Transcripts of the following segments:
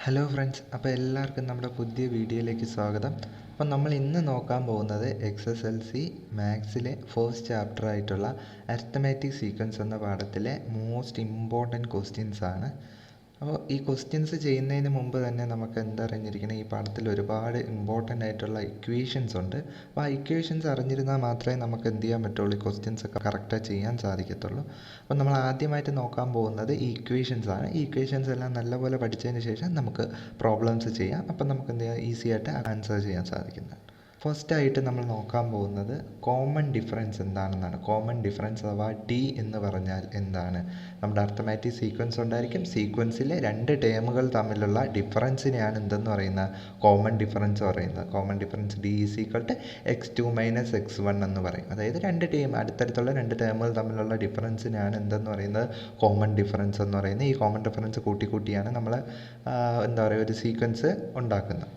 Hello friends, അപ്പോൾ എല്ലാവർക്കും നമ്മുടെ പുതിയ വീഡിയോയിലേക്ക് സ്വാഗതം. അപ്പോൾ നമ്മൾ ഇന്ന് നോക്കാൻ പോകുന്നത് SSLC മാത്സിലെ ഫസ്റ്റ് ചാപ്റ്റർ ആയിട്ടുള്ള അരിത്മെറ്റിക് സീക്വൻസ് എന്ന പാഠത്തിലെ മോസ്റ്റ് ഇമ്പോർട്ടൻറ്റ് ക്വസ്റ്റ്യൻസ് ആണ്. അപ്പോൾ ഈ ക്വസ്റ്റ്യൻസ് ചെയ്യുന്നതിന് മുമ്പ് തന്നെ നമുക്ക് എന്തറിഞ്ഞിരിക്കണം, ഈ പാഠത്തിൽ ഒരുപാട് ഇമ്പോർട്ടൻ്റ് ആയിട്ടുള്ള ഇക്വേഷൻസ് ഉണ്ട്. അപ്പോൾ ആ ഇക്വേഷൻസ് അറിഞ്ഞിരുന്നാൽ മാത്രമേ നമുക്ക് എന്ത് ചെയ്യാൻ പറ്റുള്ളൂ, ഈ ക്വസ്റ്റ്യൻസ് ഒക്കെ കറക്റ്റായി ചെയ്യാൻ സാധിക്കത്തുള്ളൂ. അപ്പോൾ നമ്മൾ ആദ്യമായിട്ട് നോക്കാൻ പോകുന്നത് ഈ ഇക്വേഷൻസ് ആണ്. ഈ ഇക്വേഷൻസ് എല്ലാം നല്ലപോലെ പഠിച്ചതിന് ശേഷം നമുക്ക് പ്രോബ്ലംസ് ചെയ്യാം. അപ്പം നമുക്ക് എന്ത് ചെയ്യാം, ഈസി ആയിട്ട് ആൻസർ ചെയ്യാൻ സാധിക്കുന്നതാണ്. ഫസ്റ്റായിട്ട് നമ്മൾ നോക്കാൻ പോകുന്നത് കോമൺ ഡിഫറൻസ് എന്താണെന്നാണ്. കോമൺ ഡിഫറൻസ് അഥവാ ഡി എന്ന് പറഞ്ഞാൽ എന്താണ്? നമ്മുടെ അരിത്മെറ്റിക് സീക്വൻസ് ഉണ്ടായിരിക്കും. സീക്വൻസിലെ രണ്ട് ടേമുകൾ തമ്മിലുള്ള ഡിഫറൻസിനെയാണ് എന്തെന്ന് പറയുന്നത്, കോമൺ ഡിഫറൻസ് പറയുന്നത്. Common difference d is equal to x2 minus x1 എന്ന് പറയും. അതായത് രണ്ട് ടേം, അടുത്തടുത്തുള്ള രണ്ട് ടേമുകൾ തമ്മിലുള്ള ഡിഫറൻസിനെയാണ് എന്തെന്ന് പറയുന്നത്, കോമൺ ഡിഫറൻസ് എന്ന് പറയുന്നത്. ഈ കോമൺ ഡിഫറൻസ് കൂട്ടിയാണ് നമ്മൾ എന്താ പറയുക, ഒരു സീക്വൻസ് ഉണ്ടാക്കുന്നത്.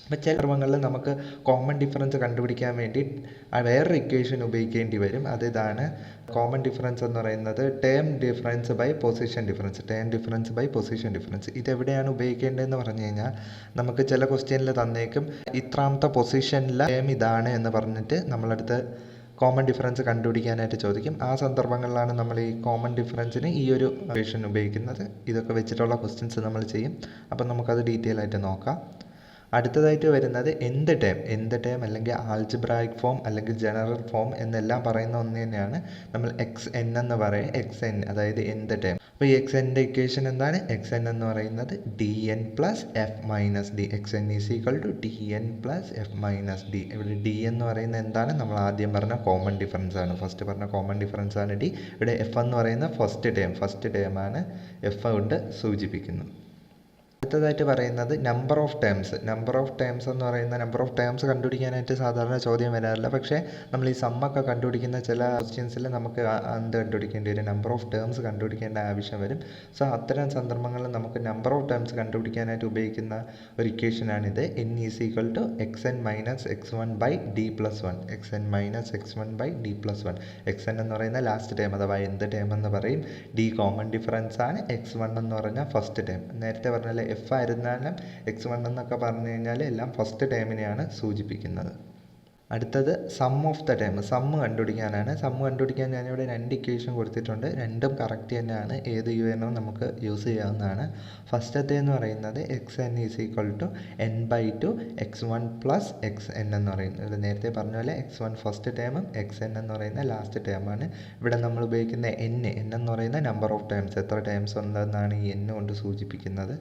അപ്പോൾ ചില സന്ദർഭങ്ങളിൽ നമുക്ക് കോമൺ ഡിഫറൻസ് കണ്ടുപിടിക്കാൻ വേണ്ടി വേറൊരു ഇക്വേഷൻ ഉപയോഗിക്കേണ്ടി വരും. ഇതാണ് കോമൺ ഡിഫറൻസ് എന്ന് പറയുന്നത് term difference by position difference. Term difference by position difference ഇതെവിടെയാണ് ഉപയോഗിക്കേണ്ടതെന്ന് പറഞ്ഞു കഴിഞ്ഞാൽ, നമുക്ക് ചില ക്വസ്റ്റ്യനിൽ തന്നേക്കും ഇത്രാമത്തെ പൊസിഷനിലെ ടേം ഇതാണ് എന്ന് പറഞ്ഞിട്ട് നമ്മളടുത്ത് കോമൺ ഡിഫറൻസ് കണ്ടുപിടിക്കാനായിട്ട് ചോദിക്കും. ആ സന്ദർഭങ്ങളിലാണ് നമ്മൾ ഈ കോമൺ ഡിഫറൻസിന് ഈ ഒരു ഇക്വേഷൻ ഉപയോഗിക്കുന്നത്. ഇതൊക്കെ വെച്ചിട്ടുള്ള ക്വസ്റ്റ്യൻസ് നമ്മൾ ചെയ്യും. അപ്പം നമുക്കത് ഡീറ്റെയിൽ ആയിട്ട് നോക്കാം. അടുത്തതായിട്ട് വരുന്നത് എന്ത് ടേം അല്ലെങ്കിൽ ആൾജിബ്രായിക് ഫോം അല്ലെങ്കിൽ ജനറൽ ഫോം എന്നെല്ലാം പറയുന്ന ഒന്ന് തന്നെയാണ്. നമ്മൾ xn എന്ന് പറയും. xn അതായത് എന്ത് ടേം. അപ്പോൾ ഈ xnൻ്റെ ഇക്വേഷൻ എന്താണ്? xn എന്ന് പറയുന്നത് dn plus F minus d. xn is equal to dn plus F minus d. ഇവിടെ ഡി എന്ന് പറയുന്നത് എന്താണ്? നമ്മൾ ആദ്യം പറഞ്ഞ കോമൺ ഡിഫറൻസ് ആണ്. ഫസ്റ്റ് പറഞ്ഞ കോമൺ ഡിഫറൻസ് ആണ് ഡി. ഇവിടെ എഫ് എന്ന് പറയുന്ന ഫസ്റ്റ് ടേമാണ് എഫ് കൊണ്ട് സൂചിപ്പിക്കുന്നത്. അടുത്തതായിട്ട് പറയുന്നത് നമ്പർ ഓഫ് ടേംസ് എന്ന് പറയുന്ന നമ്പർ ഓഫ് ടേംസ് കണ്ടുപിടിക്കാനായിട്ട് സാധാരണ ചോദ്യം വരാറില്ല. പക്ഷേ നമ്മൾ ഈ സമ്മൊക്കെ കണ്ടുപിടിക്കുന്ന ചില ക്വസ്റ്റ്യൻസിൽ നമുക്ക് എന്ത് കണ്ടുപിടിക്കേണ്ടി വരും, നമ്പർ ഓഫ് ടേംസ് കണ്ടുപിടിക്കേണ്ട ആവശ്യം വരും. സോ അത്തരം സന്ദർഭങ്ങളിൽ നമുക്ക് നമ്പർ ഓഫ് ടേംസ് കണ്ടുപിടിക്കാനായിട്ട് ഉപയോഗിക്കുന്ന ഒരു ഇക്വേഷനാണിത്. n is equal to xn minus x1 by d plus one. xn minus x1 by d plus one. xn എന്ന് പറയുന്ന ലാസ്റ്റ് ടേം അഥവാ എന്ത് ടേം എന്ന് പറയും. ഡി കോമൺ ഡിഫറൻസ് ആണ്. x1 എന്ന് പറഞ്ഞാൽ ഫസ്റ്റ് ടേം. നേരത്തെ പറഞ്ഞാൽ എഫ് ആയിരുന്നാലും x1 എന്നൊക്കെ പറഞ്ഞു കഴിഞ്ഞാൽ എല്ലാം ഫസ്റ്റ് ടേമിനെയാണ് സൂചിപ്പിക്കുന്നത്. അടുത്തത് സം ഓഫ് ദ ടേം. കണ്ടുപിടിക്കാനാണ്. കണ്ടുപിടിക്കാൻ ഞാനിവിടെ രണ്ട് ഇക്വേഷൻ കൊടുത്തിട്ടുണ്ട്. രണ്ടും കറക്റ്റ് തന്നെയാണ്. ഏത് വേണോ നമുക്ക് യൂസ് ചെയ്യാവുന്നതാണ്. ഫസ്റ്റത്തെ എന്ന് പറയുന്നത് xn is equal to n/2 x1 plus xn എന്ന് പറയുന്നത്. ഇത് നേരത്തെ പറഞ്ഞ പോലെ x1 ഫസ്റ്റ് ടേമും xn എന്ന് പറയുന്ന ലാസ്റ്റ് ടേമാണ്. ഇവിടെ നമ്മൾ ഉപയോഗിക്കുന്ന n എന്ന് പറയുന്ന നമ്പർ ഓഫ് ടേംസ്, എത്ര ടേംസ് ഉണ്ടെന്നാണ് ഈ n കൊണ്ട് സൂചിപ്പിക്കുന്നത്.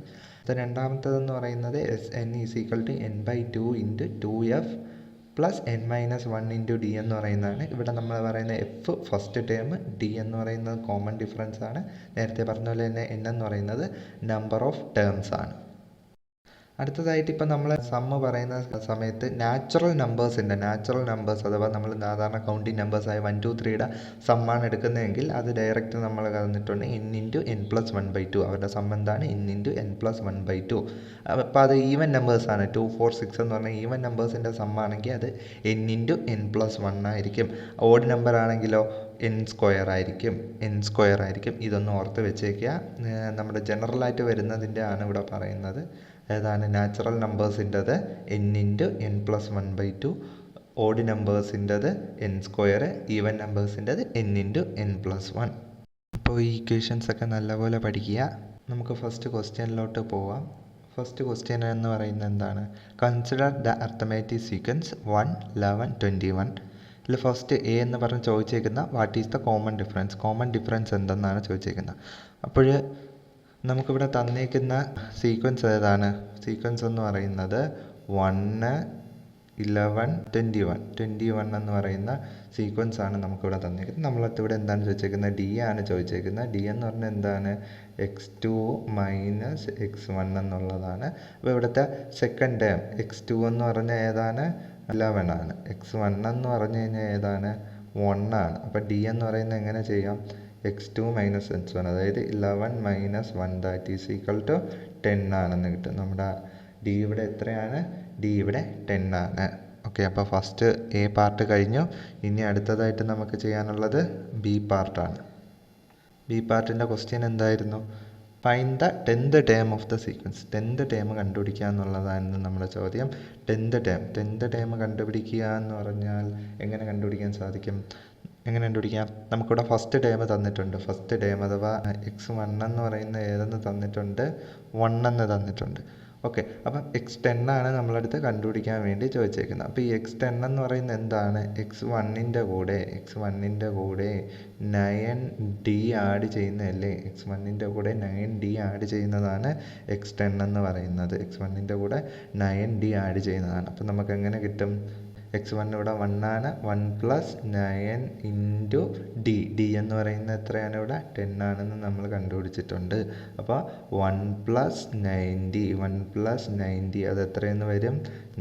രണ്ടാമത്തേതെന്ന് പറയുന്നത് n is equal to n/2 into 2f plus n minus 1 into d എന്ന് പറയുന്നതാണ്. ഇവിടെ നമ്മൾ പറയുന്ന എഫ് ഫസ്റ്റ് ടേം, ഡി എന്ന് പറയുന്നത് കോമൺ ഡിഫറൻസ് ആണ്. നേരത്തെ പറഞ്ഞ പോലെ തന്നെ n എന്ന് പറയുന്നത് നമ്പർ ഓഫ് ടേംസ് ആണ്. അടുത്തതായിട്ട് ഇപ്പം നമ്മൾ സമ്മ് പറയുന്ന സമയത്ത് നാച്ചുറൽ നമ്പേഴ്സ് അഥവാ നമ്മൾ സാധാരണ കൗണ്ടിങ് നമ്പേഴ്സായ 1 2 3യുടെ സമ്മാണ് എടുക്കുന്നതെങ്കിൽ അത് ഡയറക്റ്റ് നമ്മൾ തന്നിട്ടുണ്ട് n ഇൻറ്റു n പ്ലസ് 1/2. അവരുടെ സം എന്താണ്? n into n plus 1/2. അപ്പോൾ അത് ഈവൻ നമ്പേഴ്സാണ്. 2 4 6 എന്ന് പറഞ്ഞാൽ ഈവൻ നമ്പേഴ്സിൻ്റെ സമ്മാണെങ്കിൽ അത് n ഇൻറ്റു n പ്ലസ് 1 ആയിരിക്കും. ഓഡ് നമ്പർ ആണെങ്കിലോ n സ്ക്വയർ ആയിരിക്കും. ഇതൊന്ന് ഓർത്ത് വെച്ചേക്കുക. നമ്മുടെ ജനറലായിട്ട് വരുന്നതിൻ്റെ ആണ് ഇവിടെ പറയുന്നത്. ഏതാണ്? നാച്ചുറൽ നമ്പേഴ്സിൻ്റെത് n into n plus 1/2, odd നമ്പേഴ്സിൻ്റെത് n സ്ക്വയർ, ഈവൻ നമ്പേഴ്സിൻ്റെത് n ഇൻറ്റു n പ്ലസ് 1. അപ്പോൾ ഈ ഇക്വേഷൻസ് ഒക്കെ നല്ലപോലെ പഠിക്കുക. നമുക്ക് ഫസ്റ്റ് ക്വസ്റ്റ്യനിലോട്ട് പോവാം. ഫസ്റ്റ് ക്വസ്റ്റ്യൻ എന്ന് പറയുന്നത് എന്താണ്? Consider the arithmetic sequence 1 11 21. ഇതിൽ ഫസ്റ്റ് എ എന്ന് പറഞ്ഞ് ചോദിച്ചേക്കുന്ന what is the common difference എന്തെന്നാണ് ചോദിച്ചേക്കുന്നത്. അപ്പോൾ നമുക്കിവിടെ തന്നേക്കുന്ന സീക്വൻസ് ഏതാണ്? സീക്വൻസ് എന്ന് പറയുന്നത് 1 11 21 എന്ന് പറയുന്ന സീക്വൻസ് ആണ് നമുക്കിവിടെ തന്നേക്കുന്നത്. നമ്മളത്തിവിടെ എന്താണ് ചോദിച്ചേക്കുന്നത്? ഡി ആണ് ചോദിച്ചേക്കുന്നത്. ഡി എന്ന് പറഞ്ഞാൽ എന്താണ്? x2 മൈനസ് x1 എന്നുള്ളതാണ്. അപ്പോൾ ഇവിടുത്തെ സെക്കൻഡ് ടേം x2 എന്ന് പറഞ്ഞാൽ ഏതാണ്? 11 ആണ്. x1 എന്ന് പറഞ്ഞു കഴിഞ്ഞാൽ ഏതാണ്? 1 ആണ്. അപ്പോൾ ഡി എന്ന് പറയുന്നത് എങ്ങനെ ചെയ്യാം? x2 മൈനസ് x1, അതായത് 11 മൈനസ് 1 ദാറ്റ് ഈസ് ഈക്വൽ ടു 10 ആണെന്ന് കിട്ടും. നമ്മുടെ ഡി ഇവിടെ എത്രയാണ്? ഡി ഇവിടെ 10 ആണ്. ഓക്കെ, അപ്പോൾ ഫസ്റ്റ് എ പാർട്ട് കഴിഞ്ഞു. ഇനി അടുത്തതായിട്ട് നമുക്ക് ചെയ്യാനുള്ളത് ബി പാർട്ടാണ്. ബി പാർട്ടിൻ്റെ ക്വസ്റ്റ്യൻ എന്തായിരുന്നു? Find the 10th term of the sequence. 10th term കണ്ടുപിടിക്കുക എന്നുള്ളതായിരുന്നു നമ്മുടെ ചോദ്യം. 10th ടേം കണ്ടുപിടിക്കുക എന്ന് പറഞ്ഞാൽ എങ്ങനെ കണ്ടുപിടിക്കാൻ സാധിക്കും? എങ്ങനെ കണ്ടുപിടിക്കാം? നമുക്കിവിടെ ഫസ്റ്റ് ടേം തന്നിട്ടുണ്ട്. ഫസ്റ്റ് ടേം അഥവാ x1 എന്ന് പറയുന്ന ഏതെന്ന് തന്നിട്ടുണ്ട്? 1 എന്ന് തന്നിട്ടുണ്ട്. ഓക്കെ, അപ്പം x10 ആണ് നമ്മളടുത്ത് കണ്ടുപിടിക്കാൻ വേണ്ടി ചോദിച്ചേക്കുന്നത്. അപ്പോൾ ഈ x10 എന്ന് പറയുന്നത് എന്താണ്? x1ൻ്റെ കൂടെ 9d ആഡ് ചെയ്യുന്നതല്ലേ? x1ൻ്റെ കൂടെ 9d ആഡ് ചെയ്യുന്നതാണ് x10 എന്ന് പറയുന്നത്. x1ൻ്റെ കൂടെ 9d ആഡ് ചെയ്യുന്നതാണ്. അപ്പം നമുക്ക് എങ്ങനെ കിട്ടും? x1 ഇവിടെ 1 ആണ്. 1 + 9 ഇൻറ്റു d എന്ന് പറയുന്നത് എത്രയാണ്? ഇവിടെ 10 ആണെന്ന് നമ്മൾ കണ്ടുപിടിച്ചിട്ടുണ്ട്. അപ്പോൾ 1 + 90 അത് എത്രയെന്ന് വരും?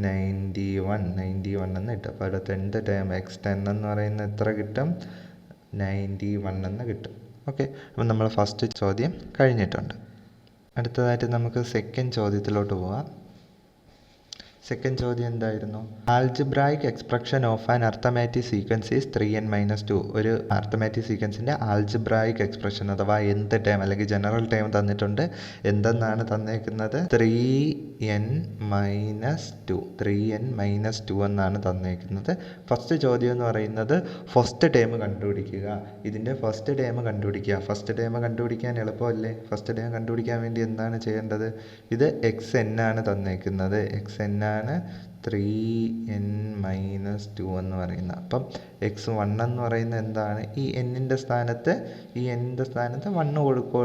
91 എന്ന് കിട്ടും. അപ്പോൾ ഇവിടെ 10th ടേം x10 എന്ന് പറയുന്നത് എത്ര കിട്ടും? 91 എന്ന് കിട്ടും. ഓക്കെ, അപ്പം നമ്മൾ ഫസ്റ്റ് ചോദ്യം കഴിഞ്ഞിട്ടുണ്ട്. അടുത്തതായിട്ട് നമുക്ക് സെക്കൻഡ് ചോദ്യത്തിലോട്ട് പോവാം. സെക്കൻഡ് ചോദ്യം എന്തായിരുന്നു? Algebraic expression of an arithmetic sequence is 3n-2. ഒരു അർത്തമാറ്റിക് സീക്വൻസിൻ്റെ ആൽജിബ്രായിക് എക്സ്പ്രഷൻ അഥവാ nth ടേം അല്ലെങ്കിൽ ജനറൽ ടേം തന്നിട്ടുണ്ട്. എന്തെന്നാണ് തന്നേക്കുന്നത്? 3n-2 എന്നാണ് തന്നേക്കുന്നത്. ഫസ്റ്റ് ചോദ്യം എന്ന് പറയുന്നത് ഫസ്റ്റ് ടേം കണ്ടുപിടിക്കുക. ഇതിൻ്റെ ഫസ്റ്റ് ടേം കണ്ടുപിടിക്കുക. ഫസ്റ്റ് ടേം കണ്ടുപിടിക്കാൻ എളുപ്പമല്ലേ? ഫസ്റ്റ് ടേം കണ്ടുപിടിക്കാൻ വേണ്ടി എന്താണ് ചെയ്യേണ്ടത്? ഇത് xn ആണ് തന്നേക്കുന്നത്. xn ആണ് 3n-2 എന്ന് പറയുന്നത്. അപ്പം x1 എന്ന് പറയുന്നത് എന്താണ്? ഈ n-ൻ്റെ സ്ഥാനത്ത് 1 കൊടുക്കുക.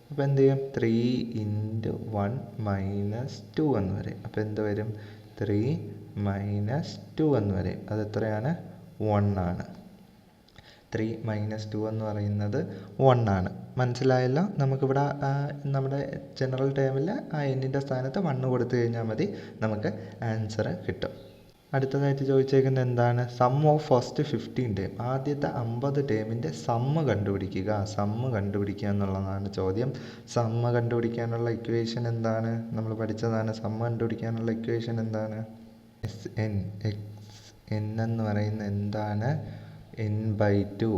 അപ്പോൾ എന്ത് ചെയ്യും? 3 × 1 - 2 എന്ന് വരും. അപ്പോൾ എന്ത് വരും? 3 - 2 എന്ന് വരും. അത് എത്രയാണ്? 1 ആണ്. 3 - 2 എന്ന് പറയുന്നത് 1 ആണ്. മനസ്സിലായല്ലോ? നമുക്കിവിടെ നമ്മുടെ ജനറൽ ടേമിൽ ആ n-ൻ്റെ സ്ഥാനത്ത് 1 കൊടുത്തു കഴിഞ്ഞാൽ മതി, നമുക്ക് ആൻസർ കിട്ടും. അടുത്തതായിട്ട് ചോദിച്ചേക്കുന്നത് എന്താണ്? Sum of first 15 term. ആദ്യത്തെ 50 ടേമിൻ്റെ സമ്മ് കണ്ടുപിടിക്കുക. സമ്മ് കണ്ടുപിടിക്കുക എന്നുള്ളതാണ് ചോദ്യം. സമ്മ് കണ്ടുപിടിക്കാനുള്ള ഇക്വേഷൻ എന്താണ്? നമ്മൾ പഠിച്ചതാണ്. സമ്മ് കണ്ടുപിടിക്കാനുള്ള ഇക്വേഷൻ എന്താണ്? Sn എന്ന് പറയുന്നത് എന്താണ്? n/2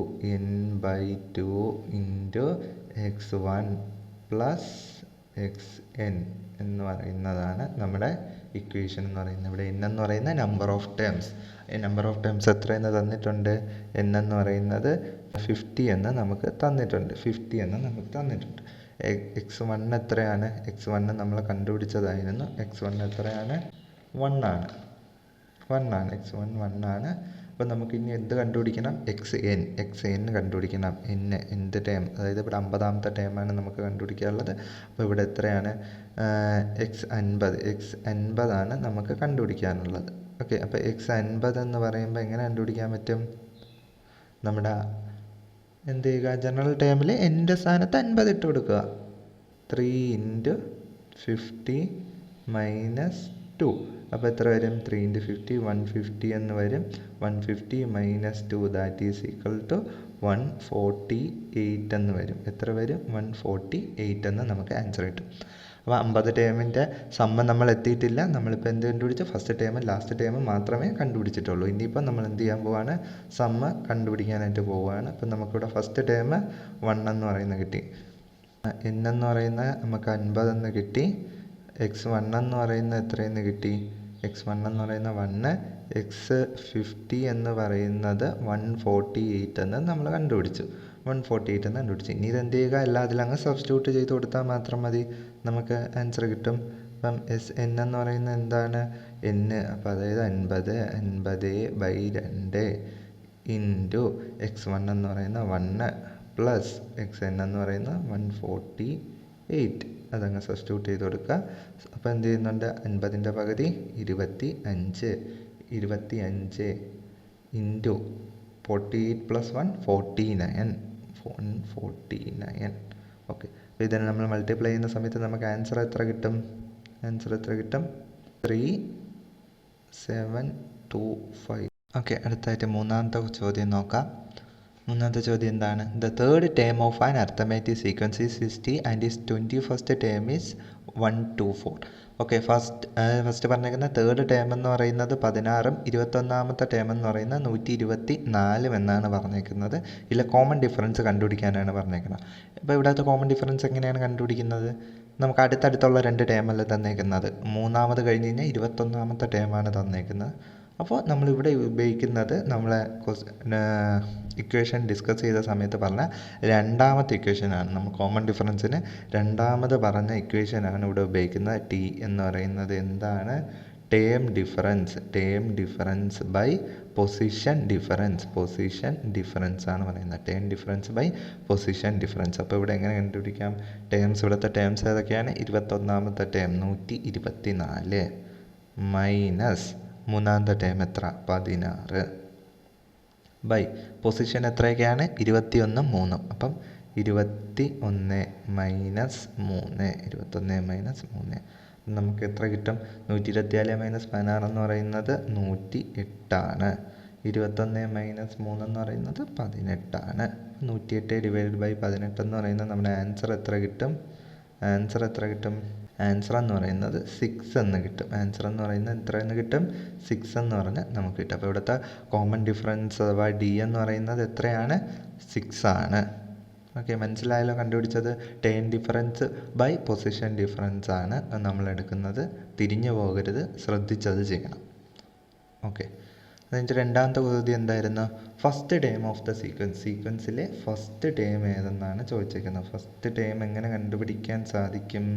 ഇൻറ്റു x1 + xn എന്ന് പറയുന്നതാണ് നമ്മുടെ ഇക്വേഷൻ എന്ന് പറയുന്നത്. ഇവിടെ n എന്ന് പറയുന്ന number of terms. Number of terms എത്രയെന്ന് തന്നിട്ടുണ്ട്? n എന്ന് പറയുന്നത് 50 എന്ന് നമുക്ക് തന്നിട്ടുണ്ട്. x1 എത്രയാണ്? x1 നമ്മൾ കണ്ടുപിടിച്ചതായിരുന്നു. x1 എത്രയാണ്? 1 ആണ്. x1 1 ആണ്. അപ്പോൾ നമുക്ക് ഇനി എന്ത് കണ്ടുപിടിക്കണം? xn കണ്ടുപിടിക്കണം. nth ടേം, അതായത് ഇവിടെ 50ാമത്തെ ടേമാണ് നമുക്ക് കണ്ടുപിടിക്കാനുള്ളത്. അപ്പോൾ ഇവിടെ എത്രയാണ്? x50 ആണ് നമുക്ക് കണ്ടുപിടിക്കാനുള്ളത്. ഓക്കെ, അപ്പോൾ x50 എന്ന് പറയുമ്പോൾ എങ്ങനെ കണ്ടുപിടിക്കാൻ പറ്റും? നമ്മുടെ എന്ത് ചെയ്യുക? ജനറൽ ടേമിൽ n-ൻ്റെ സ്ഥാനത്ത് 50 ഇട്ട് കൊടുക്കുക. 3 × 50 - 2. അപ്പോൾ എത്ര വരും? 3 × 50 150 എന്ന് വരും. 150 - 2 ദാറ്റ് ഈസ് ഈക്വൽ ടു 148 എന്ന് വരും. എത്ര വരും? 148 എന്ന് നമുക്ക് ആൻസർ കിട്ടും. അപ്പോൾ 50 ടേമിൻ്റെ സമ്മ് നമ്മൾ എത്തിയിട്ടില്ല. നമ്മളിപ്പോൾ എന്ത് കണ്ടുപിടിച്ചു? ഫസ്റ്റ് ടേമും ലാസ്റ്റ് ടേമും മാത്രമേ കണ്ടുപിടിച്ചിട്ടുള്ളൂ. ഇനിയിപ്പോൾ നമ്മൾ എന്ത് ചെയ്യാൻ പോവാണ്? സമ്മ് കണ്ടുപിടിക്കാനായിട്ട് പോവുകയാണ്. അപ്പം നമുക്കിവിടെ ഫസ്റ്റ് ടേം 1 എന്ന് പറയുന്നത് കിട്ടി. n എന്ന് പറയുന്നത് നമുക്ക് 50 എന്ന് കിട്ടി. x1 എന്ന് പറയുന്നത് എത്രയെന്ന് കിട്ടി? x1 എന്ന് പറയുന്ന 1, x50 എന്ന് പറയുന്നത് 148 എന്ന് നമ്മൾ കണ്ടുപിടിച്ചു. 148 എന്ന് കണ്ടുപിടിച്ചു. ഇനി ഇതെന്ത് ചെയ്യുക? എല്ലാത്തിലും അങ്ങ് സബ്സ്റ്റിറ്റ്യൂട്ട് ചെയ്ത് കൊടുത്താൽ മാത്രം മതി, നമുക്ക് ആൻസർ കിട്ടും. അപ്പം n എന്ന് പറയുന്നത് എന്താണ്? n. അപ്പോൾ അതായത് 50/2 ഇൻറ്റു x1 എന്ന് പറയുന്ന 1 പ്ലസ് xn എന്ന് പറയുന്ന 148. അതങ്ങ് സബ്സ്റ്റിറ്റ്യൂട്ട് ചെയ്ത് കൊടുക്കുക. അപ്പോൾ എന്ത് ചെയ്യുന്നുണ്ട്? 50ൻ്റെ പകുതി 25 ഇൻറ്റു 48 + 1 49. ഓക്കെ, അപ്പോൾ ഇതിനെ നമ്മൾ മൾട്ടിപ്ലൈ ചെയ്യുന്ന സമയത്ത് നമുക്ക് ആൻസർ എത്ര കിട്ടും? 3725. ഓക്കെ, അടുത്തായിട്ട് മൂന്നാമത്തെ ചോദ്യം നോക്കാം. മൂന്നാമത്തെ ചോദ്യം എന്താണ്? The third term of an arithmetic sequence is 60 and is 21st term is 1 2 4. Okay, first പറഞ്ഞേക്കുന്ന തേർഡ് ടേം എന്ന് പറയുന്നത് 16ഉം 21ാമത്തെ ടേം എന്ന് പറയുന്നത് 124 എന്നാണ് പറഞ്ഞേക്കുന്നത്. ഇതിലെ കോമൺ ഡിഫറൻസ് കണ്ടുപിടിക്കാനാണ് പറഞ്ഞേക്കുന്നത്. അപ്പോൾ ഇവിടുത്തെ കോമൺ ഡിഫറൻസ് എങ്ങനെയാണ് കണ്ടുപിടിക്കുന്നത്? നമുക്ക് അടുത്തടുത്തുള്ള 2 ടേമല്ല തന്നേക്കുന്നത്. മൂന്നാമത് കഴിഞ്ഞ് കഴിഞ്ഞാൽ 21ാമത്തെ ടേമാണ് തന്നേക്കുന്നത്. അപ്പോൾ നമ്മളിവിടെ ഉപയോഗിക്കുന്നത് നമ്മളെ ഇക്വേഷൻ ഡിസ്കസ് ചെയ്ത സമയത്ത് പറഞ്ഞ രണ്ടാമത്തെ ഇക്വേഷനാണ്. നമ്മൾ കോമൺ ഡിഫറൻസിന് രണ്ടാമത് പറഞ്ഞ ഇക്വേഷനാണ് ഇവിടെ ഉപയോഗിക്കുന്നത്. ടി എന്ന് പറയുന്നത് എന്താണ്? Term difference by position difference ആണ് പറയുന്നത്. Term difference by position difference. അപ്പോൾ ഇവിടെ എങ്ങനെ കണ്ടുപിടിക്കാം? ഇവിടുത്തെ ടേംസ് ഏതൊക്കെയാണ്? 21ാമത്തെ ടേം 124 മൈനസ് മൂന്നാമത്തെ ടേം എത്ര? 16 ബൈ പൊസിഷൻ എത്രയൊക്കെയാണ്? 21 3. അപ്പം 21 മൈനസ് 3 നമുക്ക് എത്ര കിട്ടും? 124 മൈനസ് 16 എന്ന് പറയുന്നത് 108 ആണ്. 21 മൈനസ് 3 എന്ന് പറയുന്നത് 18 ആണ്. 108 ഡിവൈഡഡ് ബൈ 18 എന്ന് പറയുന്നത് നമ്മുടെ ആൻസർ എത്ര കിട്ടും? ആൻസർ എന്ന് പറയുന്നത് 6 എന്ന് കിട്ടും. ആൻസർ എന്ന് പറയുന്നത് എത്ര എന്ന് കിട്ടും? 6 എന്ന് പറഞ്ഞ് നമുക്ക് കിട്ടും. അപ്പോൾ ഇവിടുത്തെ കോമൺ ഡിഫറൻസ് അഥവാ ഡി എന്ന് പറയുന്നത് എത്രയാണ്? 6 ആണ്. ഓക്കെ, മനസ്സിലായല്ലോ കണ്ടുപിടിച്ചത്? Term difference by position difference ആണ് നമ്മൾ എടുക്കുന്നത്. തിരിഞ്ഞു പോകരുത്, ശ്രദ്ധിച്ചത് ചെയ്യണം. ഓക്കെ, എന്നിട്ട് രണ്ടാമത്തെ ചോദ്യം എന്തായിരുന്നു? ഫസ്റ്റ് ടേം ഓഫ് ദ സീക്വൻസിലെ ഫസ്റ്റ് ടേം ഏതെന്നാണ് ചോദിച്ചിരിക്കുന്നത്. ഫസ്റ്റ് ടേം എങ്ങനെ കണ്ടുപിടിക്കാൻ സാധിക്കും?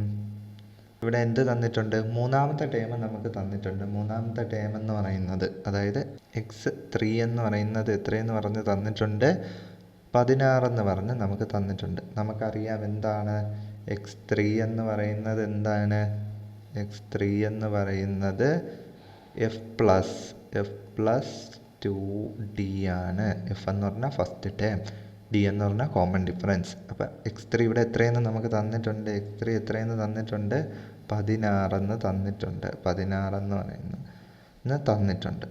ഇവിടെ എന്ത് തന്നിട്ടുണ്ട്? മൂന്നാമത്തെ ടേം നമുക്ക് തന്നിട്ടുണ്ട്. മൂന്നാമത്തെ ടേം എന്ന് പറയുന്നത് അതായത് x3 എന്ന് പറയുന്നത് എത്രയെന്ന് പറഞ്ഞ് തന്നിട്ടുണ്ട്? 16 എന്ന് പറഞ്ഞ് നമുക്ക് തന്നിട്ടുണ്ട്. നമുക്കറിയാം എന്താണ് x3 എന്ന് പറയുന്നത്? എന്താണ് x3 എന്ന് പറയുന്നത്? f പ്ലസ് 2d ആണ്. f എന്ന് പറഞ്ഞാൽ ഫസ്റ്റ് ടേം, d എന്ന് പറഞ്ഞാൽ കോമൺ ഡിഫറൻസ്. അപ്പോൾ x3 ഇവിടെ എത്രയെന്ന് നമുക്ക് തന്നിട്ടുണ്ട്? x3 എത്രയെന്ന് തന്നിട്ടുണ്ട്? 16 എന്ന് തന്നിട്ടുണ്ട്. 16 എന്ന് പറയുന്നത് തന്നിട്ടുണ്ട്.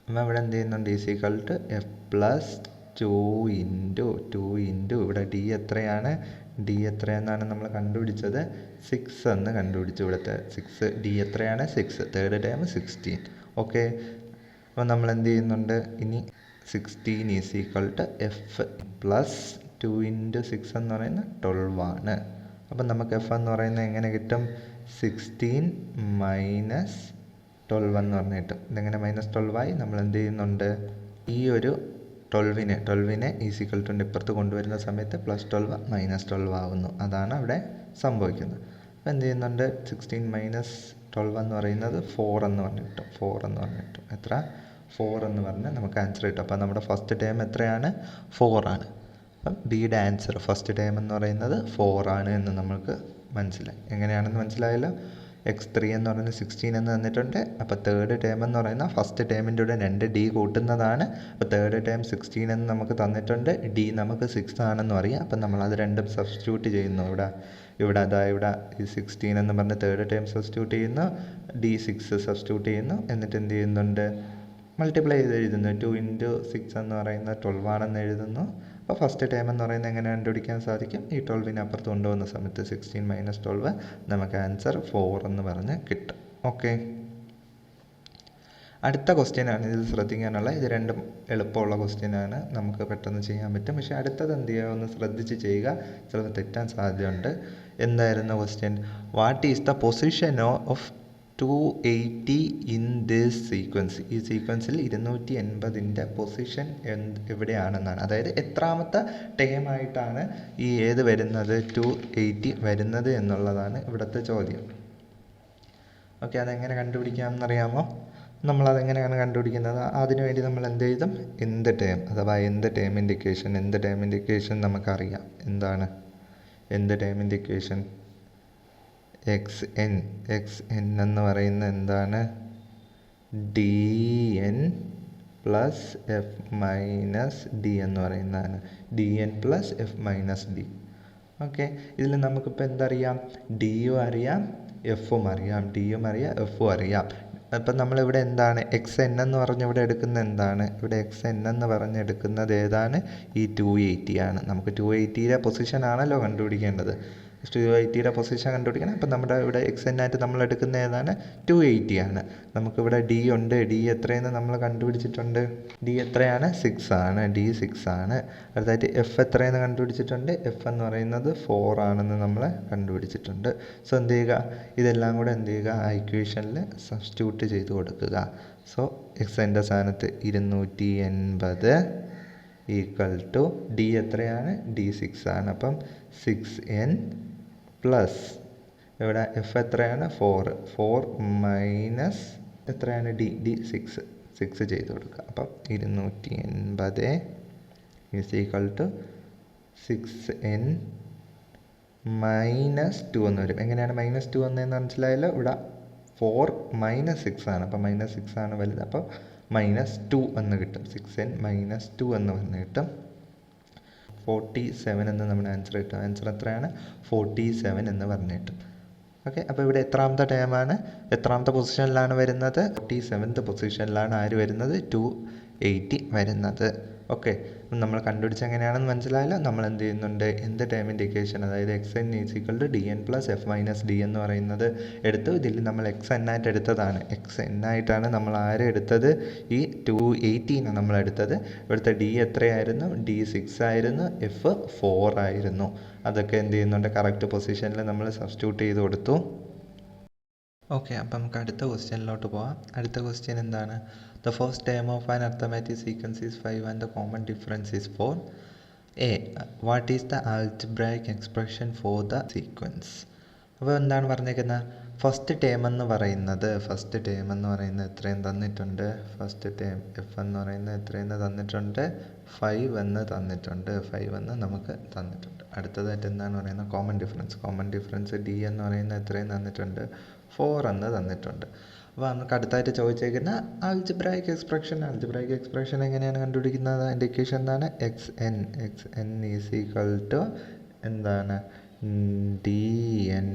അപ്പോൾ ഇവിടെ എന്ത് ചെയ്യുന്നുണ്ട്? Is equal to f plus 2 into ഇവിടെ d എത്രയാണ്? d എത്രയെന്നാണ് നമ്മൾ കണ്ടുപിടിച്ചത്? 6 എന്ന് കണ്ടുപിടിച്ചു. ഇവിടുത്തെ 6 d എത്രയാണ്? 6. Third term 16. ഓക്കെ, അപ്പോൾ നമ്മൾ എന്ത് ചെയ്യുന്നുണ്ട്? ഇനി 16 is equal to f plus 2 into 6 എന്ന് പറയുന്നത് 12 ആണ്. അപ്പം നമുക്ക് എഫ് എന്ന് പറയുന്നത് എങ്ങനെ കിട്ടും? 16 മൈനസ് 12 എന്ന് പറഞ്ഞ് കിട്ടും. ഇതെങ്ങനെ -12 ആയി? നമ്മൾ എന്ത് ചെയ്യുന്നുണ്ട്? ഈ ഒരു 12നെ ഈസിക്വൽ ടു ഇപ്പുറത്ത് കൊണ്ടുവരുന്ന സമയത്ത് +12 -12 ആവുന്നു. അതാണ് അവിടെ സംഭവിക്കുന്നത്. അപ്പോൾ എന്ത് ചെയ്യുന്നുണ്ട്? 16 മൈനസ് 12 എന്ന് പറയുന്നത് 4 എന്ന് പറഞ്ഞ് കിട്ടും. 4 എന്ന് പറഞ്ഞ് കിട്ടും. എത്ര? 4 എന്ന് പറഞ്ഞ് നമുക്ക് ആൻസർ കിട്ടും. അപ്പോൾ നമ്മുടെ ഫസ്റ്റ് ടേം എത്രയാണ്? 4 ആണ്. അപ്പം ബിയുടെ ആൻസർ ഫസ്റ്റ് ടേം എന്ന് പറയുന്നത് 4 ആണ് എന്ന് നമുക്ക് മനസ്സിലായി. എങ്ങനെയാണെന്ന് മനസ്സിലായല്ലോ? x3 എന്ന് പറയുന്നത് 16 എന്ന് തന്നിട്ടുണ്ട്. അപ്പോൾ തേർഡ് ടേം എന്ന് പറയുന്ന ഫസ്റ്റ് ടേമിൻ്റെ കൂടെ 2d കൂട്ടുന്നതാണ്. അപ്പോൾ തേർഡ് ടേം 16 എന്ന് നമുക്ക് തന്നിട്ടുണ്ട്. d നമുക്ക് 6 ആണെന്നും അറിയാം. അപ്പം നമ്മളത് രണ്ടും സബ്സ്റ്റിറ്റ്യൂട്ട് ചെയ്യുന്നു. ഇവിടെ ഈ 16 എന്ന് പറഞ്ഞ് തേർഡ് ടേം സബ്സ്റ്റിറ്റ്യൂട്ട് ചെയ്യുന്നു, d 6 സബ്സ്റ്റിറ്റ്യൂട്ട് ചെയ്യുന്നു. എന്നിട്ട് എന്ത് ചെയ്യുന്നുണ്ട്? മൾട്ടിപ്ലൈ ചെയ്ത് എഴുതുന്നു. 2 ഇൻറ്റു 6 എന്ന് പറയുന്നത് 12 ആണെന്ന് എഴുതുന്നു. അപ്പോൾ ഫസ്റ്റ് ടേം എന്ന് പറയുന്നത് എങ്ങനെ കണ്ടുപിടിക്കാൻ സാധിക്കും? ഈ 12നെ അപ്പുറത്ത് കൊണ്ടുപോകുന്ന സമയത്ത് 16 മൈനസ് 12 നമുക്ക് ആൻസർ 4 എന്ന് പറഞ്ഞ് കിട്ടും. ഓക്കെ, അടുത്ത ക്വസ്റ്റ്യനാണ്. ഇത് ശ്രദ്ധിക്കാനുള്ള, ഇത് രണ്ടും എളുപ്പമുള്ള ക്വസ്റ്റ്യനാണ്, നമുക്ക് പെട്ടെന്ന് ചെയ്യാൻ പറ്റും. പക്ഷേ അടുത്തത് എന്ത് ചെയ്യുക? ഒന്ന് ശ്രദ്ധിച്ച് ചെയ്യുക, ചിലപ്പോൾ തെറ്റാൻ സാധ്യതയുണ്ട്. എന്തായിരുന്നു question? What is the position of 280 in this sequence? ഈ സീക്വൻസിൽ 280ൻ്റെ പൊസിഷൻ എവിടെയാണെന്നാണ്. അതായത് എത്രാമത്തെ ടേം ആയിട്ടാണ് ഈ ഏത് വരുന്നത്? 280 വരുന്നത് എന്നുള്ളതാണ് ഇവിടുത്തെ ചോദ്യം. ഓക്കെ, അതെങ്ങനെ കണ്ടുപിടിക്കാമെന്നറിയാമോ? നമ്മളതെങ്ങനെയാണ് കണ്ടുപിടിക്കുന്നത്? അതിനുവേണ്ടി നമ്മൾ എന്ത് ചെയ്തും? അഥവാ എന്ത് ടേമിൻ്റെ ഇക്വേഷൻ നമുക്കറിയാം. എന്താണ് എന്ത് ടേമിൻ്റെ ഇക്വേഷൻ? xn എന്ന് പറയുന്നത് എന്താണ്? dn plus F minus D എന്ന് പറയുന്നതാണ്. dn plus F minus D. Okay, ഇതിൽ നമുക്കിപ്പോൾ എന്തറിയാം? ഡിയും അറിയാം, എഫും അറിയാം. ഡിയും അറിയാം, എഫും അറിയാം. അപ്പം നമ്മളിവിടെ എന്താണ് xn എന്ന് പറഞ്ഞ് ഇവിടെ എടുക്കുന്നത് എന്താണ്? ഇവിടെ xn എന്ന് പറഞ്ഞെടുക്കുന്നത് ഏതാണ്? ഈ 280 ആണ്. നമുക്ക് 280യുടെ പൊസിഷൻ ആണല്ലോ കണ്ടുപിടിക്കേണ്ടത്. 280യുടെ പൊസിഷൻ കണ്ടുപിടിക്കണം. അപ്പം നമ്മുടെ ഇവിടെ എക്സ് ആയിട്ട് നമ്മൾ എടുക്കുന്ന ഏതാണ് 280 ആണ്. നമുക്കിവിടെ ഡി ഉണ്ട്. ഡി എത്രയെന്ന് നമ്മൾ കണ്ടുപിടിച്ചിട്ടുണ്ട്. ഡി എത്രയാണ് 6 ആണ്. ഡി 6 ആണ്. അടുത്തായിട്ട് എഫ് എത്രയെന്ന് കണ്ടുപിടിച്ചിട്ടുണ്ട്. എഫ് എന്ന് പറയുന്നത് 4 ആണെന്ന് നമ്മൾ കണ്ടുപിടിച്ചിട്ടുണ്ട്. സോ എന്ത് ചെയ്യുക, ഇതെല്ലാം കൂടെ എന്ത് ചെയ്യുക, ആ ഇക്വേഷനിൽ സബ്സ്റ്റിറ്റ്യൂട്ട് ചെയ്ത് കൊടുക്കുക. സോ എക്സിൻ്റെ സ്ഥാനത്ത് 280 ഈക്വൽ ടു ഡി എത്രയാണ്, ഡി 6 ആണ്. അപ്പം 6n പ്ലസ് ഇവിടെ എഫ് എത്രയാണ് 4 മൈനസ് എത്രയാണ് ഡി 6 ചെയ്ത് കൊടുക്കുക. അപ്പം 280 ഈസ് ഈക്വൽ ടു 6n -2 എന്ന് വരും. എങ്ങനെയാണ് -2 വന്നതെന്ന് മനസ്സിലായല്ലോ. ഇവിടെ 4 - 6 ആണ്. അപ്പം -6 ആണ് വലുത്. അപ്പോൾ -2 എന്ന് കിട്ടും. 6n -2 എന്ന് വന്ന് കിട്ടും. 47 എന്ന് നമ്മുടെ ആൻസർ കിട്ടും. ആൻസർ എത്രയാണ്, 47 എന്ന് പറഞ്ഞു കിട്ടും. ഓക്കെ, അപ്പോൾ ഇവിടെ എത്രാമത്തെ ടേമാണ്, എത്രാമത്തെ പൊസിഷനിലാണ് വരുന്നത്, 47th പൊസിഷനിലാണ് ആര് വരുന്നത്, 280 വരുന്നത്. ഓക്കെ, നമ്മൾ കണ്ടുപിടിച്ച് എങ്ങനെയാണെന്ന് മനസ്സിലായല്ലോ. നമ്മൾ എന്ത് ചെയ്യുന്നുണ്ട്, എന്ത് ടേമിൻ്റെ ഇക്വേഷൻ, അതായത് x N is equal to d N plus F minus D എന്ന് പറയുന്നത് എടുത്തു. ഇതിൽ നമ്മൾ എക്സ് എൻ ആയിട്ട് എടുത്തതാണ്. എക്സ് എൻ ആയിട്ടാണ് നമ്മൾ ആരെ എടുത്തത്, ഈ 280 നമ്മൾ എടുത്തത്. ഇവിടുത്തെ ഡി എത്രയായിരുന്നു, ഡി 6 ആയിരുന്നു, എഫ് 4 ആയിരുന്നു. അതൊക്കെ എന്ത് ചെയ്യുന്നുണ്ട്, കറക്റ്റ് പൊസിഷനിൽ നമ്മൾ സബ്സ്റ്റിറ്റ്യൂട്ട് ചെയ്ത് കൊടുത്തു. ഓക്കെ, അപ്പം നമുക്ക് അടുത്ത ക്വസ്റ്റ്യനിലോട്ട് പോവാം. അടുത്ത ക്വസ്റ്റ്യൻ എന്താണ്, the first term of an arithmetic sequence is 5 and the common difference is 4. A, what is the algebraic expression for the sequence. അപ്പോൾ എന്താണ് പറഞ്ഞേക്കുന്നത്, ഫസ്റ്റ് ടേം എന്ന് പറയുന്നത് എത്രയും തന്നിട്ടുണ്ട്. ഫസ്റ്റ് ടേം എഫ് എന്ന് പറയുന്നത് എത്രയെന്ന് തന്നിട്ടുണ്ട്, 5 എന്ന് തന്നിട്ടുണ്ട്. 5 എന്ന് നമുക്ക് തന്നിട്ടുണ്ട്. അടുത്തതായിട്ട് എന്താണ് പറയുന്നത്, കോമൺ ഡിഫറൻസ് ഡി എന്ന് പറയുന്നത് എത്രയും തന്നിട്ടുണ്ട്, 4 എന്ന് തന്നിട്ടുണ്ട്. അപ്പോൾ നമുക്ക് അടുത്തായിട്ട് ചോദിച്ചേക്കുന്ന ആൽജിബ്രൈക് എക്സ്പ്രഷൻ എങ്ങനെയാണ് കണ്ടുപിടിക്കുന്നത്, അതിൻ്റെ ഇക്വേഷൻ എന്താണ്, X N is equal to എന്താണ്, D N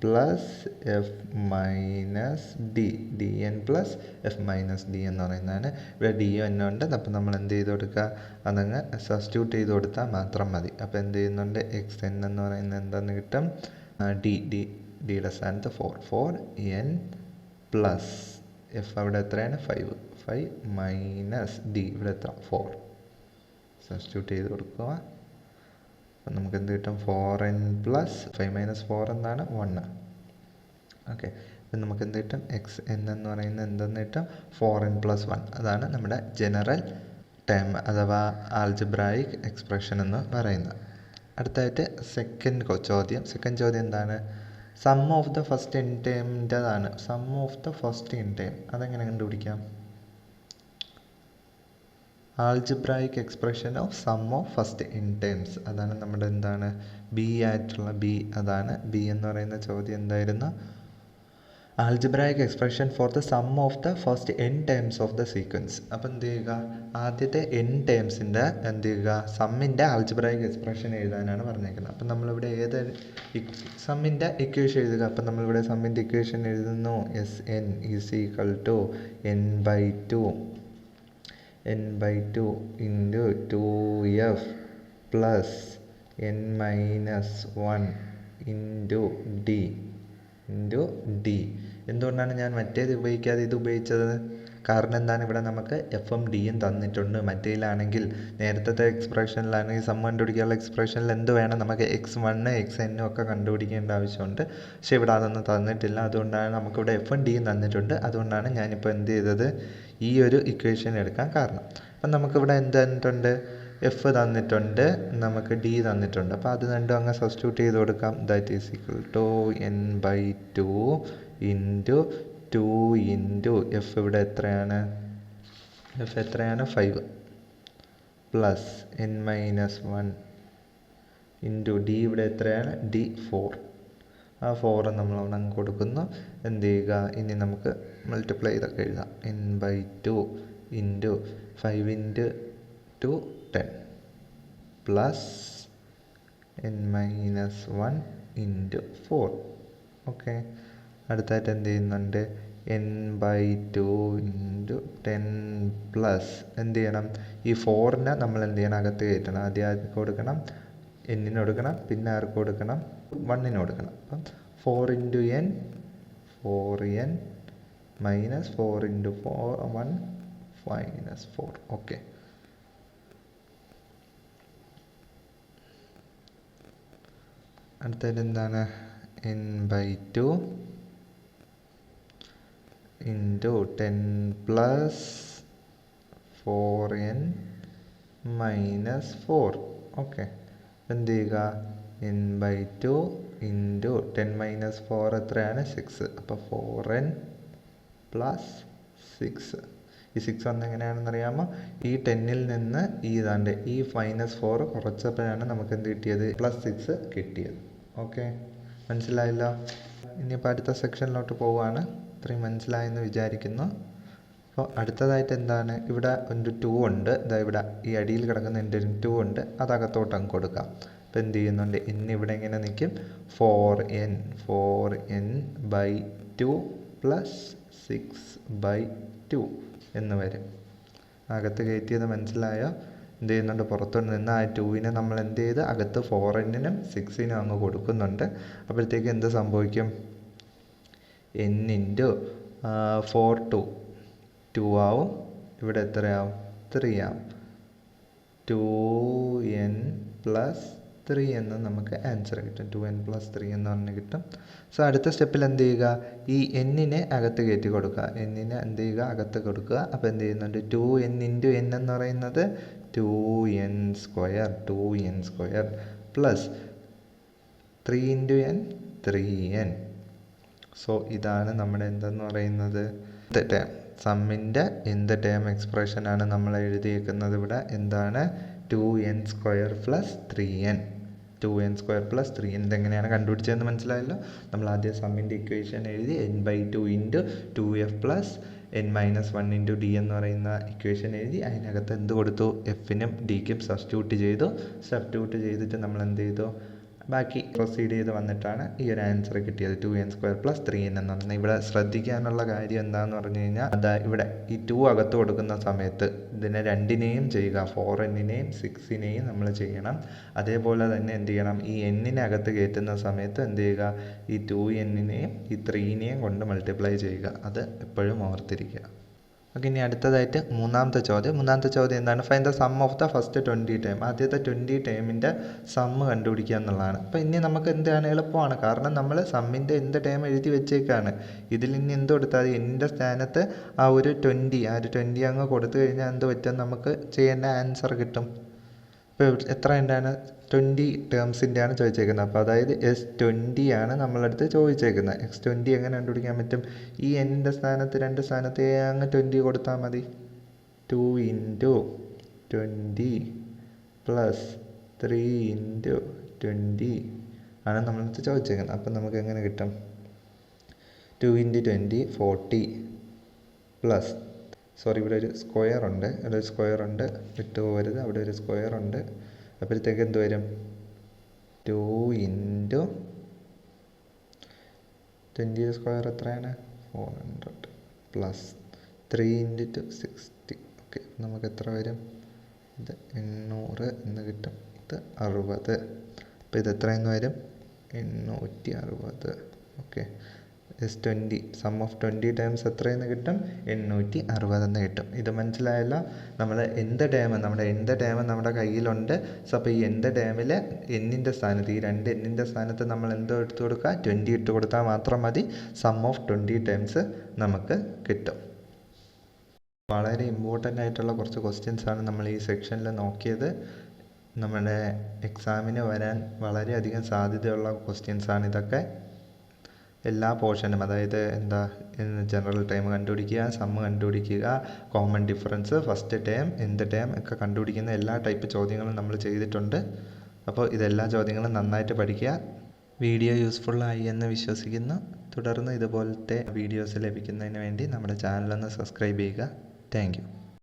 plus F minus D N plus F minus D എന്ന് പറയുന്നതാണ്. ഇവിടെ ഡി എൻ ഉണ്ട്. അപ്പം നമ്മൾ എന്ത് ചെയ്ത് കൊടുക്കുക, അതങ്ങ് സബ്സ്റ്റിറ്റ്യൂട്ട് ചെയ്ത് കൊടുത്താൽ മാത്രം മതി. അപ്പോൾ എന്ത് ചെയ്യുന്നുണ്ട്, എക്സ് എൻ എന്ന് പറയുന്നത് എന്താണെന്ന് കിട്ടും, ഡിയുടെ സ്ഥാനത്ത് 4 എൻ പ്ലസ് എഫ് അവിടെ എത്രയാണ് 5 മൈനസ് ഡി ഇവിടെ എത്ര 4 സബ്സ്റ്റിറ്റ്യൂട്ട് ചെയ്ത് കൊടുക്കുക. അപ്പം നമുക്ക് എന്ത് കിട്ടും, 4n പ്ലസ് 5 - 4 എന്താണ് 1. ഓക്കെ, അപ്പം നമുക്ക് എന്ത് കിട്ടും, എക്സ് എൻ എന്ന് പറയുന്നത് എന്തെന്ന് കിട്ടും, 4n + 1. അതാണ് നമ്മുടെ ജനറൽ ടേം അഥവാ ആൽജിബ്രായിക് എക്സ്പ്രഷൻ എന്ന് പറയുന്നത്. അടുത്തായിട്ട് സെക്കൻഡ് ചോദ്യം എന്താണ്, sum of the first n ടേമിൻ്റെതാണ്. Sum of the first n term അതെങ്ങനെ കണ്ടുപിടിക്കാം, algebraic expression of sum of first n terms. അതാണ് നമ്മുടെ എന്താണ് ബി ആയിട്ടുള്ള അതാണ് ബി എന്ന് പറയുന്ന ചോദ്യം എന്തായിരുന്നു, algebraic expression for the sum of the first n terms of the sequence. അപ്പം എന്ത് ചെയ്യുക, ആദ്യത്തെ n ടേംസിൻ്റെ എന്ത് ചെയ്യുക, സമ്മിൻ്റെ ആൽജിബ്രായിക് എക്സ്പ്രഷൻ എഴുതാനാണ് പറഞ്ഞേക്കുന്നത്. അപ്പം നമ്മളിവിടെ ഏത് സമ്മിൻ്റെ ഇക്വേഷൻ എഴുതുക. അപ്പം നമ്മളിവിടെ സമ്മിൻ്റെ ഇക്വേഷൻ എഴുതുന്നു, s n is equal to n/2 into 2f plus n-1 into d. എന്തുകൊണ്ടാണ് ഞാൻ മറ്റേത് ഉപയോഗിക്കാതെ ഇത് ഉപയോഗിച്ചത്, കാരണം എന്താണ്, ഇവിടെ നമുക്ക് എഫും ഡിയും തന്നിട്ടുണ്ട്. മറ്റേതിലാണെങ്കിൽ നേരത്തെ എക്സ്പ്രഷനിലാണെങ്കിൽ സം കണ്ടുപിടിക്കാനുള്ള എക്സ്പ്രഷനിൽ എന്ത് വേണം, നമുക്ക് x1 xn ഒക്കെ കണ്ടുപിടിക്കേണ്ട ആവശ്യമുണ്ട്. പക്ഷേ ഇവിടെ അതൊന്നും തന്നിട്ടില്ല. അതുകൊണ്ടാണ് നമുക്കിവിടെ എഫും ഡിയും തന്നിട്ടുണ്ട്. അതുകൊണ്ടാണ് ഞാനിപ്പോൾ എന്ത് ചെയ്തത്, ഈ ഒരു ഇക്വേഷൻ എടുക്കാൻ കാരണം. അപ്പം നമുക്കിവിടെ എന്ത് തന്നിട്ടുണ്ട്, എഫ് തന്നിട്ടുണ്ട്, നമുക്ക് ഡി തന്നിട്ടുണ്ട്. അപ്പോൾ അത് രണ്ടും അങ്ങ് സബ്സ്റ്റിറ്റ്യൂട്ട് ചെയ്ത് കൊടുക്കാം. That is equal to n/2 into 2 into f ഇവിടെ എത്രയാണ്, 5 പ്ലസ് n-1 ഇൻറ്റു ഡി ഇവിടെ എത്രയാണ്, ഡി 4. ആ 4 നമ്മൾ അവിടെ അങ്ങ് കൊടുക്കുന്നു. എന്ത് ചെയ്യുക, ഇനി നമുക്ക് മൾട്ടിപ്ലൈ ചെയ്തൊക്കെ എഴുതാം. n/2 into 5 into 2 10 plus n-1 into 4. Okay, അടുത്തായിട്ട് എന്ത് ചെയ്യുന്നുണ്ട്, n/2 ഇൻറ്റു 10 പ്ലസ് എന്ത് ചെയ്യണം, ഈ 4നെ നമ്മൾ എന്ത് ചെയ്യണം, അകത്ത് കയറ്റണം. ആദ്യം കൊടുക്കണം എന്നിന് കൊടുക്കണം, പിന്നെ ആർക്ക് കൊടുക്കണം, 1ന് കൊടുക്കണം. അപ്പം 4 into n 4n minus 4 into 1 -4. Okay, അടുത്തത് എന്താണ്, n/2 into 10 plus 4n minus 4. Okay, എന്ത് ചെയ്യുക, n/2 ഇൻറ്റു 10 മൈനസ് 4 എത്രയാണ്, 6. അപ്പോൾ 4n പ്ലസ് 6. ഈ 6 വന്നെങ്ങനെയാണെന്ന് അറിയാമോ, ഈ 10ൽ നിന്ന് ഈ -4 കുറച്ചപ്പോഴാണ് നമുക്ക് എന്ത് കിട്ടിയത്, +6 കിട്ടിയത്. ഓക്കെ, മനസ്സിലായല്ലോ. ഇനിയിപ്പോൾ അടുത്ത സെക്ഷനിലോട്ട് പോവുകയാണ്. ഇത്രയും മനസ്സിലായെന്ന് വിചാരിക്കുന്നു. അപ്പോൾ അടുത്തതായിട്ട് എന്താണ്, ഇവിടെ ഒരു 2 ഉണ്ട്, ഇതാ ഇവിടെ ഈ അടിയിൽ കിടക്കുന്ന എൻ്റെ ഒരു 2 ഉണ്ട്, അത് അകത്തോട്ട് അങ്ങ് കൊടുക്കാം. അപ്പോൾ എന്ത് ചെയ്യുന്നുണ്ട്, ഇവിടെ ഇങ്ങനെ നിൽക്കും, 4n/2 പ്ലസ് 6/2 എന്ന് വരും. അകത്ത് കയറ്റിയത് മനസ്സിലായോ? എന്ത് ചെയ്യുന്നുണ്ട്, പുറത്തോട്ട് നിന്ന് ആ 2നെ നമ്മൾ എന്ത് ചെയ്ത് അകത്ത് 4nനും 6നും അങ്ങ് കൊടുക്കുന്നുണ്ട്. അപ്പോഴത്തേക്ക് എന്ത് സംഭവിക്കും, n ഇൻറ്റു 4 2 ആവും, ഇവിടെ എത്രയാവും, 3 ആവും. 2n പ്ലസ് 3 എന്ന് നമുക്ക് ആൻസർ കിട്ടും. 2n പ്ലസ് 3 എന്ന് പറഞ്ഞ് കിട്ടും. സോ അടുത്ത സ്റ്റെപ്പിൽ എന്ത് ചെയ്യുക, ഈ എന്നിനെ അകത്ത് കയറ്റി കൊടുക്കുക. എന്നിനെ എന്ത് ചെയ്യുക, അകത്ത് കൊടുക്കുക. അപ്പോൾ എന്ത് ചെയ്യുന്നുണ്ട്, 2n ഇൻറ്റു n എന്ന് പറയുന്നത് 2n square plus 3 into n 3n. So ഇതാണ് നമ്മുടെ എന്തെന്ന് പറയുന്നത്, ടേം സമ്മിൻ്റെ എന്ത് ടേം എക്സ്പ്രഷനാണ് നമ്മൾ എഴുതിയേക്കുന്നത് ഇവിടെ, എന്താണ്, 2n square plus 3n. 2n square plus 3n ഇതെങ്ങനെയാണ് കണ്ടുപിടിച്ചതെന്ന് മനസ്സിലായല്ലോ. നമ്മൾ ആദ്യം സമ്മിൻ്റെ ഇക്വേഷൻ എഴുതി, n/2 into 2f plus n-1 into d എന്ന് പറയുന്ന ഇക്വേഷൻ എഴുതി. അതിനകത്ത് എന്ത് കൊടുത്തു, എഫിനും ഡിക്കും സബ്സ്റ്റിറ്റ്യൂട്ട് ചെയ്തിട്ട് നമ്മൾ എന്ത് ചെയ്തു, ബാക്കി പ്രൊസീഡ് ചെയ്ത് വന്നിട്ടാണ് ഈ ഒരു ആൻസർ കിട്ടിയത്, 2n സ്ക്വയർ പ്ലസ് 3n എന്ന് പറഞ്ഞാൽ. ഇവിടെ ശ്രദ്ധിക്കാനുള്ള കാര്യം എന്താണെന്ന് പറഞ്ഞു കഴിഞ്ഞാൽ, അതാ ഇവിടെ ഈ 2 അകത്ത് കൊടുക്കുന്ന സമയത്ത് ഇതിനെ രണ്ടിനെയും ചെയ്യുക, 4nനെയും 6നെയും നമ്മൾ ചെയ്യണം. അതേപോലെ തന്നെ എന്ത് ചെയ്യണം, ഈ n-നെ അകത്ത് കയറ്റുന്ന സമയത്ത് എന്ത് ചെയ്യുക, ഈ 2nനെയും ഈ 3നെയും കൊണ്ട് മൾട്ടിപ്ലൈ ചെയ്യുക. അത് എപ്പോഴും ഓർത്തിരിക്കുക. ഓക്കെ, ഇനി അടുത്തതായിട്ട് മൂന്നാമത്തെ ചോദ്യം എന്താണ്, find the sum of the first 20 term. ആദ്യത്തെ 20 ടേമിൻ്റെ സമ്മ് കണ്ടുപിടിക്കുക എന്നുള്ളതാണ്. അപ്പോൾ ഇനി നമുക്ക് എന്താണ്, എളുപ്പമാണ്. കാരണം നമ്മൾ സമ്മിൻ്റെ എന്ത് ടേം എഴുതി വെച്ചേക്കാണ്. ഇതിൽ ഇനി എന്ത് കൊടുത്താൽ എൻ്റെ സ്ഥാനത്ത് ആ ഒരു 20 അങ്ങ് കൊടുത്തു കഴിഞ്ഞാൽ എന്ത് പറ്റും, നമുക്ക് ചെയ്യേണ്ട ആൻസർ കിട്ടും. ഇപ്പോൾ എത്ര എന്താണ്, 20 ടേംസിൻ്റെയാണ് ചോദിച്ചേക്കുന്നത്. അപ്പോൾ അതായത് S20 ആണ് നമ്മളടുത്ത് ചോദിച്ചേക്കുന്നത്. X20 എങ്ങനെ കണ്ടുപിടിക്കാൻ പറ്റും, ഈ എൻ്റെ സ്ഥാനത്ത് 2 സ്ഥാനത്ത് അങ്ങ് 20 കൊടുത്താൽ മതി. 2 ഇൻറ്റു 20 പ്ലസ് 3 ഇൻറ്റു 20 ആണ് നമ്മളടുത്ത് ചോദിച്ചേക്കുന്നത്. അപ്പം നമുക്ക് എങ്ങനെ കിട്ടും, 2 ഇൻറ്റു 20 40 പ്ലസ് ഇവിടെ ഒരു സ്ക്വയർ ഉണ്ട്, വിട്ടു പോകരുത്, അവിടെ ഒരു സ്ക്വയർ ഉണ്ട്. അപ്പോഴത്തേക്ക് എന്ത് വരും, 2 ഇൻറ്റു 20 സ്ക്വയർ എത്രയാണ്, 400 പ്ലസ് 3 ഇൻറ്റു 60. ഓക്കെ, നമുക്ക് എത്ര വരും, ഇത് 800 എന്ന് കിട്ടും, ഇത് 60. അപ്പോൾ ഇത് എത്രയെന്ന് വരും, 860. Okay, S20 some of 20 terms എത്രയെന്ന് കിട്ടും, 860 എന്ന് കിട്ടും. ഇത് മനസ്സിലായല്ലോ. നമ്മൾ നമ്മുടെ ടേം നമ്മുടെ കയ്യിലുണ്ട്. സോ അപ്പോൾ ഈ ടേമിൽ എന്നിൻ്റെ സ്ഥാനത്ത്, ഈ 2 എന്നിൻ്റെ സ്ഥാനത്ത് നമ്മൾ എന്തോ എടുത്തു കൊടുക്കുക, 20 ഇട്ട് കൊടുത്താൽ മാത്രം മതി, സം ഓഫ് 20 ടേംസ് നമുക്ക് കിട്ടും. വളരെ ഇമ്പോർട്ടൻ്റ് ആയിട്ടുള്ള കുറച്ച് ക്വസ്റ്റ്യൻസാണ് നമ്മൾ ഈ സെക്ഷനിൽ നോക്കിയത്. നമ്മുടെ എക്സാമിന് വരാൻ വളരെയധികം സാധ്യതയുള്ള ക്വസ്റ്റ്യൻസാണ് ഇതൊക്കെ. എല്ലാ പോർഷനും, അതായത് ജനറൽ ടൈം കണ്ടുപിടിക്കുക, സമ്മ് കണ്ടുപിടിക്കുക, common difference, first term, term ഒക്കെ കണ്ടുപിടിക്കുന്ന എല്ലാ ടൈപ്പ് ചോദ്യങ്ങളും നമ്മൾ ചെയ്തിട്ടുണ്ട്. അപ്പോൾ ഇതെല്ലാ ചോദ്യങ്ങളും നന്നായിട്ട് പഠിക്കുക. വീഡിയോ യൂസ്ഫുള്ളായി എന്ന് വിശ്വസിക്കുന്നു. തുടർന്ന് ഇതുപോലത്തെ വീഡിയോസ് ലഭിക്കുന്നതിന് വേണ്ടി നമ്മുടെ ചാനലൊന്ന് സബ്സ്ക്രൈബ് ചെയ്യുക. Thank you.